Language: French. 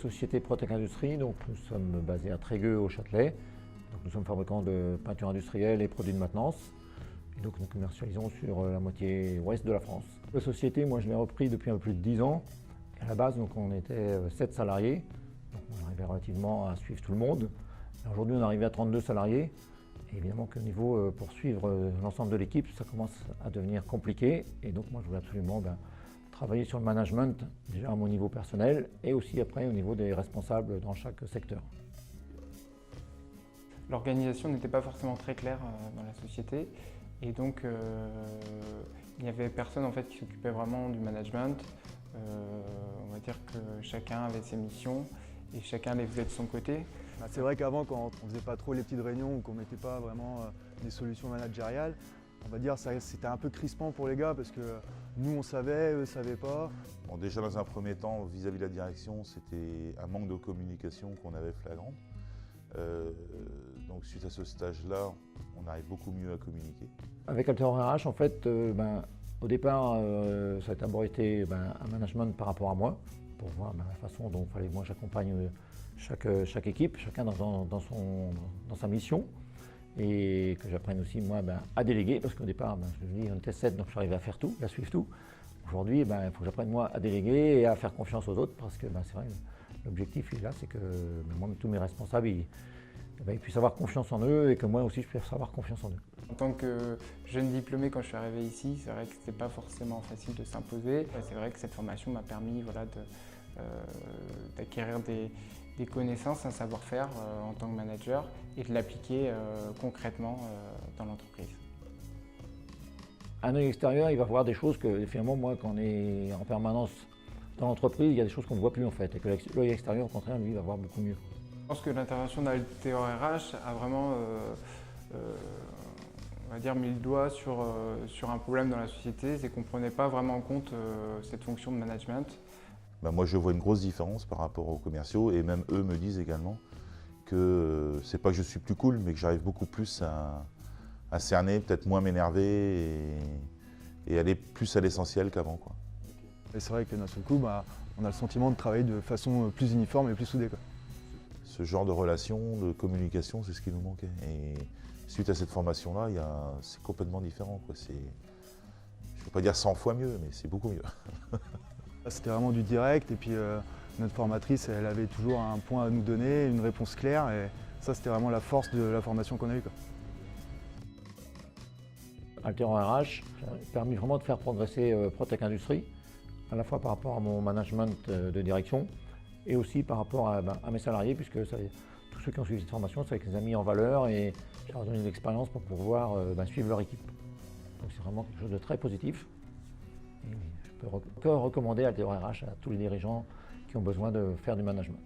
société Protec Industrie, donc nous sommes basés à Trégueux au Châtelet. Donc, nous sommes fabricants de peinture industrielle et produits de maintenance. Et donc nous commercialisons sur la moitié ouest de la France. La société, moi je l'ai repris depuis un peu plus de 10 ans. Et à la base, donc, on était 7 salariés. Donc on arrivait relativement à suivre tout le monde. Aujourd'hui, on est arrivé à 32 salariés. Et évidemment qu'au niveau, pour suivre l'ensemble de l'équipe, ça commence à devenir compliqué. Et donc moi je voulais absolument travailler sur le management, déjà à mon niveau personnel et aussi après au niveau des responsables dans chaque secteur. L'organisation n'était pas forcément très claire dans la société et donc il n'y avait personne en fait qui s'occupait vraiment du management. On va dire que chacun avait ses missions et chacun les faisait de son côté. C'est vrai qu'avant, quand on ne faisait pas trop les petites réunions ou qu'on ne mettait pas vraiment des solutions managériales, on va dire que c'était un peu crispant pour les gars parce que nous on savait, eux ne savaient pas. Bon, déjà dans un premier temps, vis-à-vis de la direction, c'était un manque de communication qu'on avait flagrant. Donc suite à ce stage-là, on arrive beaucoup mieux à communiquer. Avec Alteror RH, en fait, au départ, ça a d'abord été un management par rapport à moi, pour voir la façon dont il fallait que moi j'accompagne chaque équipe, chacun dans sa mission. Et que j'apprenne aussi moi à déléguer, parce qu'au départ, je vous dis, on était 7, donc je suis arrivé à faire tout, à suivre tout. Aujourd'hui, il faut que j'apprenne moi à déléguer et à faire confiance aux autres, parce que c'est vrai, l'objectif là, c'est que moi, tous mes responsables, ils puissent avoir confiance en eux et que moi aussi, je puisse avoir confiance en eux. En tant que jeune diplômé, quand je suis arrivé ici, c'est vrai que c'était pas forcément facile de s'imposer. C'est vrai que cette formation m'a permis d'acquérir des connaissances, un savoir-faire en tant que manager et de l'appliquer concrètement dans l'entreprise. Un œil extérieur, il va voir des choses que finalement, moi, quand on est en permanence dans l'entreprise, il y a des choses qu'on ne voit plus en fait, et que l'œil extérieur, au contraire, lui, va voir beaucoup mieux. Je pense que l'intervention d'Alteor RH a vraiment on va dire, mis le doigt sur un problème dans la société, c'est qu'on ne prenait pas vraiment en compte cette fonction de management. Moi je vois une grosse différence par rapport aux commerciaux et même eux me disent également que c'est pas que je suis plus cool, mais que j'arrive beaucoup plus à cerner, peut-être moins m'énerver et aller plus à l'essentiel qu'avant. Et c'est vrai que d'un seul coup, on a le sentiment de travailler de façon plus uniforme et plus soudée. Ce genre de relation, de communication, c'est ce qui nous manquait. Et suite à cette formation-là, c'est complètement différent. Je ne peux pas dire 100 fois mieux, mais c'est beaucoup mieux. C'était vraiment du direct et puis notre formatrice, elle avait toujours un point à nous donner, une réponse claire et ça c'était vraiment la force de la formation qu'on a eue. Alteror RH a permis vraiment de faire progresser Protec Industrie, à la fois par rapport à mon management de direction et aussi par rapport à mes salariés, puisque tous ceux qui ont suivi cette formation, c'est avec les a mis en valeur et je leur ai donné de l'expérience pour pouvoir suivre leur équipe. Donc c'est vraiment quelque chose de très positif. Et je peux recommander Alteror RH à tous les dirigeants qui ont besoin de faire du management.